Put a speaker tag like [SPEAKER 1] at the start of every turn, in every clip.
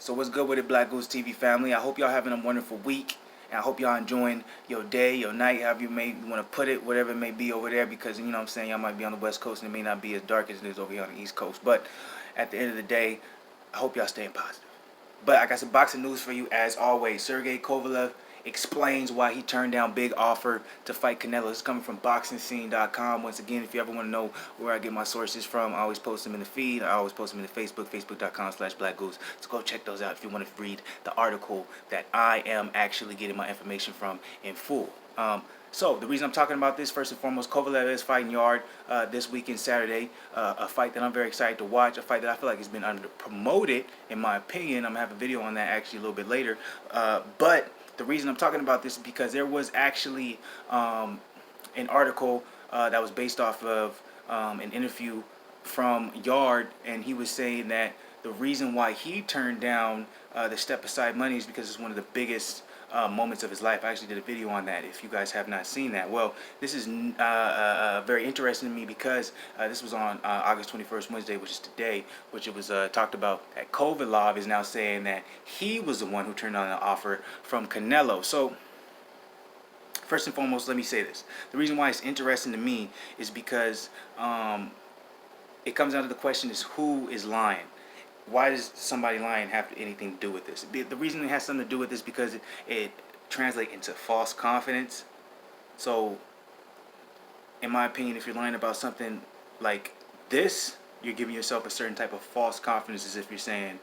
[SPEAKER 1] So what's good with it, Black Goose TV family? I hope y'all having a wonderful week. And I hope y'all enjoying your day, your night, however you may want to put it, whatever it may be over there, because, you know what I'm saying, y'all might be on the West Coast and it may not be as dark as it is over here on the East Coast. But at the end of the day, I hope y'all staying positive. But I got some boxing news for you as always. Sergey Kovalev explains why he turned down big offer to fight Canelo. This is coming from BoxingScene.com. Once again, if you ever want to know where I get my sources from, I always post them in the feed. I always post them in the Facebook, Facebook.com/BlackGoose. So go check those out if you want to read the article that I am actually getting my information from in full. So the reason I'm talking about this, first and foremost, Kovalev is fighting Yarde this weekend, Saturday. A fight that I'm very excited to watch. A fight that I feel like has been under promoted, in my opinion. I'm going to have a video on that actually a little bit later. But the reason I'm talking about this is because there was actually an article that was based off of an interview from Yarde, and he was saying that the reason why he turned down the step aside money is because it's one of the biggest moments of his life. I actually did a video on that if you guys have not seen that. Well, this is very interesting to me because this was on August 21st, Wednesday, which is today, which it was talked about that Kovalev is now saying that he was the one who turned down the offer from Canelo. So first and foremost, let me say this. The reason why it's interesting to me is because it comes down to the question is who is lying? Why does somebody lying have anything to do with this? The reason it has something to do with this because it translates into false confidence. So, in my opinion, if you're lying about something like this, you're giving yourself a certain type of false confidence, as if you're saying,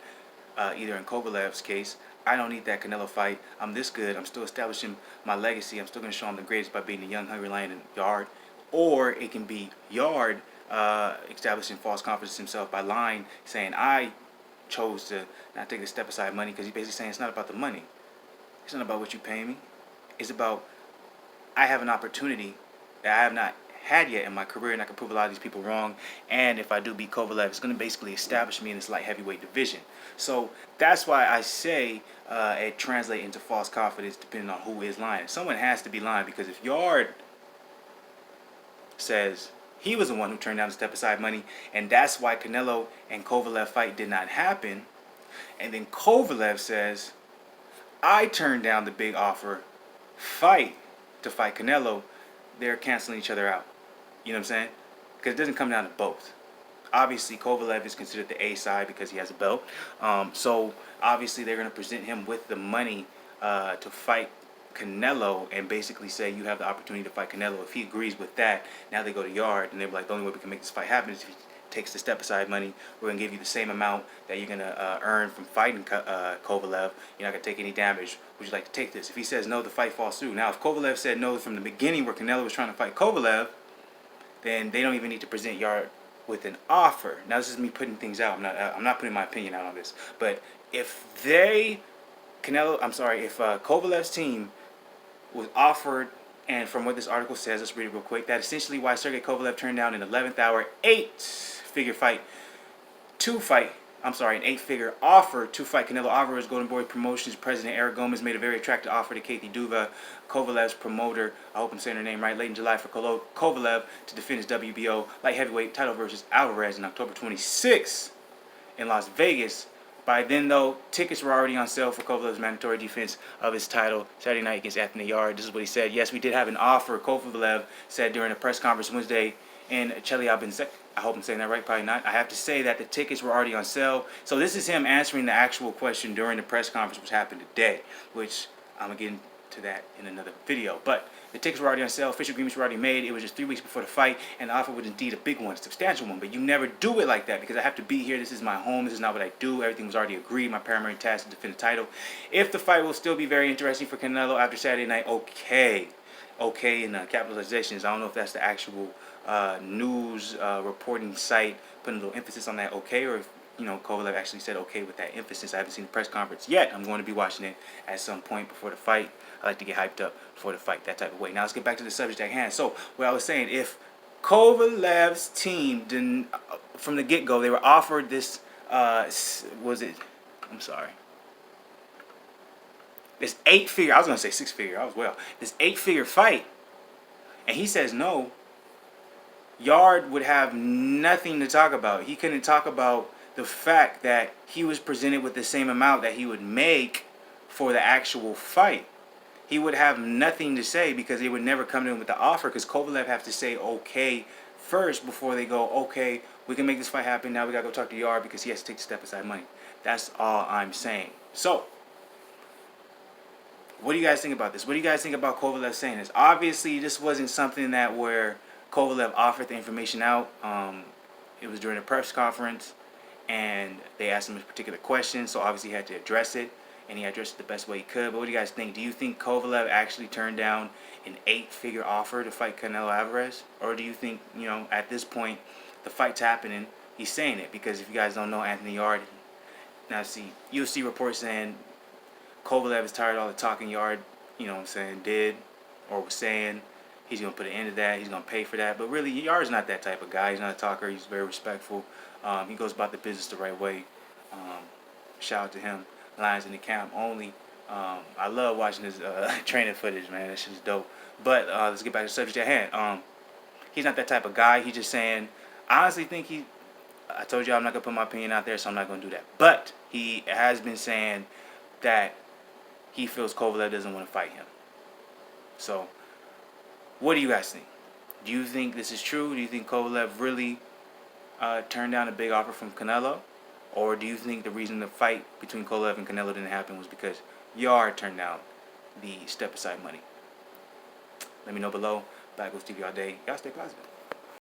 [SPEAKER 1] either in Kovalev's case, I don't need that Canelo fight. I'm this good. I'm still establishing my legacy. I'm still going to show him the greatest by being the young, hungry lion in Yarde. Or it can be Yarde establishing false confidence himself by lying, saying, I chose to not take the step aside money, because he's basically saying it's not about the money. It's not about what you pay me. It's about I have an opportunity that I have not had yet in my career, and I can prove a lot of these people wrong. And if I do beat Kovalev, it's going to basically establish me in this light heavyweight division. So that's why I say it translates into false confidence depending on who is lying. Someone has to be lying, because if Yarde says he was the one who turned down the step aside money, and that's why Canelo and Kovalev fight did not happen, and then Kovalev says I turned down the big offer fight to fight Canelo, they're canceling each other out. You know what I'm saying? Because it doesn't come down to both. Obviously, Kovalev is considered the A side because he has a belt. So obviously they're going to present him with the money to fight Canelo and basically say you have the opportunity to fight Canelo. If he agrees with that, now they go to Yarde and they're like, the only way we can make this fight happen is if he takes the step aside money. We're gonna give you the same amount that you're gonna earn from fighting Kovalev. You're not gonna take any damage. Would you like to take this? If he says no, the fight falls through. Now, if Kovalev said no from the beginning, where Canelo was trying to fight Kovalev, then they don't even need to present Yarde with an offer. Now, this is me putting things out. I'm not putting my opinion out on this. But if Kovalev's team was offered, and from what this article says, let's read it real quick, that essentially why Sergey Kovalev turned down an 11th hour, an 8-figure offer to fight Canelo Alvarez. Golden Boy Promotions President Eric Gomez made a very attractive offer to Kathy Duva, Kovalev's promoter, I hope I'm saying her name right, late in July for Kovalev to defend his WBO light heavyweight title versus Alvarez on October 26th in Las Vegas. By then, though, tickets were already on sale for Kovalev's mandatory defense of his title Saturday night against Anthony Yarde. This is what he said. Yes, we did have an offer, Kovalev said during a press conference Wednesday in Chelyabinsk. I hope I'm saying that right, probably not. I have to say that the tickets were already on sale. So this is him answering the actual question during the press conference, which happened today, which I'm going to get into that in another video. But the tickets were already on sale. Official agreements were already made. It was just 3 weeks before the fight, and the offer was indeed a big one, a substantial one. But you never do it like that, because I have to be here. This is my home. This is not what I do. Everything was already agreed. My primary task is to defend the title. If the fight will still be very interesting for Canelo after Saturday night, okay in capitalizations. I don't know if that's the actual news reporting site putting a little emphasis on that okay, or if Kovalev actually said okay with that emphasis. I haven't seen the press conference yet. I'm going to be watching it at some point before the fight. I like to get hyped up before the fight, that type of way. Now let's get back to the subject at hand. So what I was saying, if Kovalev's team didn't, from the get-go, they were offered this, this 8-figure, I was going to say 6-figure, this 8-figure fight, and he says no, Yarde would have nothing to talk about. He couldn't talk about the fact that he was presented with the same amount that he would make for the actual fight, he would have nothing to say because they would never come to him with the offer, because Kovalev have to say okay first before they go, okay, we can make this fight happen. Now we got to go talk to Yarde because he has to take the step aside money. That's all I'm saying. So, what do you guys think about this? What do you guys think about Kovalev saying this? Obviously, this wasn't something that where Kovalev offered the information out. It was during a press conference, and they asked him a particular question, so obviously he had to address it, and he addressed it the best way he could. But what do you guys think? Do you think Kovalev actually turned down an 8-figure offer to fight Canelo Alvarez? Or do you think, you know, at this point, the fight's happening, he's saying it? Because if you guys don't know, Anthony Yarde, now see, you'll see reports saying Kovalev is tired of all the talking Yarde, you know what I'm saying, did or was saying. He's going to put an end to that. He's going to pay for that. But really, Yarde's not that type of guy. He's not a talker. He's very respectful. He goes about the business the right way. Shout out to him. Lions in the camp only. I love watching his training footage, man. That shit's dope. But let's get back to the subject at hand. He's not that type of guy. He's just saying, I honestly think I told you I'm not going to put my opinion out there, so I'm not going to do that. But he has been saying that he feels Kovalev doesn't want to fight him. So, what do you guys think? Do you think this is true? Do you think Kovalev really turned down a big offer from Canelo? Or do you think the reason the fight between Kovalev and Canelo didn't happen was because Yarde turned down the step-aside money? Let me know below. BLAKGOOSETV all day. Y'all stay positive.